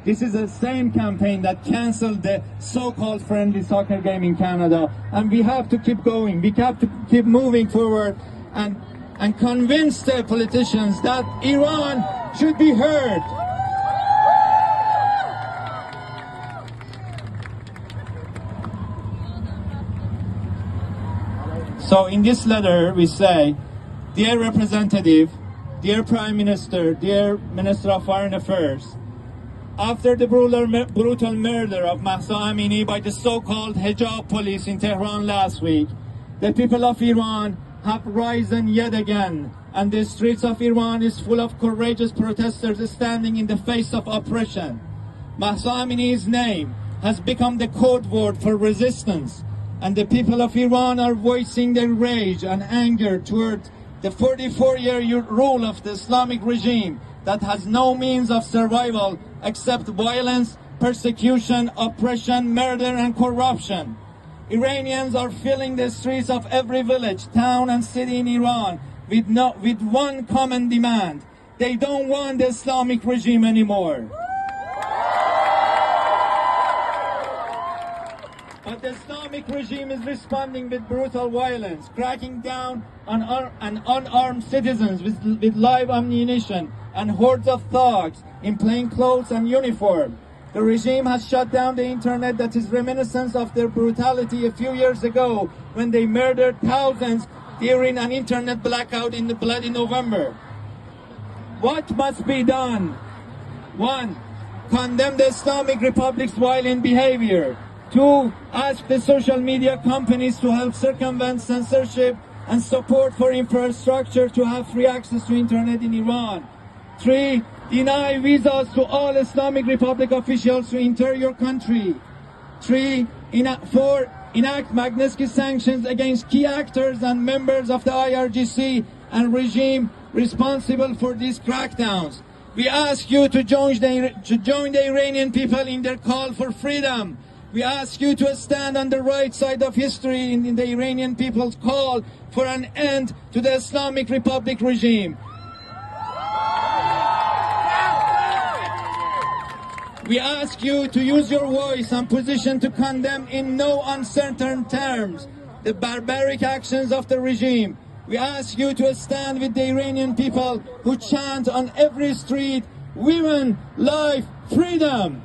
This is the same campaign that cancelled the so-called friendly soccer game in Canada. And we have to keep going. We have to keep moving forward and convince the politicians that Iran should be heard. So in this letter we say, dear representative, dear Prime Minister, dear Minister of Foreign Affairs, after the brutal murder of Mahsa Amini by the so-called hijab police in Tehran last week, the people of Iran have risen yet again, and the streets of Iran is full of courageous protesters standing in the face of oppression. Mahsa Amini's name has become the code word for resistance, and the people of Iran are voicing their rage and anger toward the 44-year rule of the Islamic regime that has no means of survival except violence, persecution, oppression, murder, and corruption. Iranians are filling the streets of every village, town, and city in Iran with one common demand. They don't want the Islamic regime anymore. But the Islamic regime is responding with brutal violence, cracking down on unarmed citizens with live ammunition and hordes of thugs in plain clothes and uniform. The regime has shut down the internet that is reminiscent of their brutality a few years ago when they murdered thousands during an internet blackout in the bloody November. What must be done? 1. Condemn the Islamic Republic's violent behavior. 2. Ask the social media companies to help circumvent censorship and support for infrastructure to have free access to internet in Iran. 3. Deny visas to all Islamic Republic officials to enter your country. 4. Enact Magnitsky sanctions against key actors and members of the IRGC and regime responsible for these crackdowns. We ask you to join the Iranian people in their call for freedom. We ask you to stand on the right side of history in the Iranian people's call for an end to the Islamic Republic regime. We ask you to use your voice and position to condemn in no uncertain terms the barbaric actions of the regime. We ask you to stand with the Iranian people who chant on every street, "Women, life, freedom!"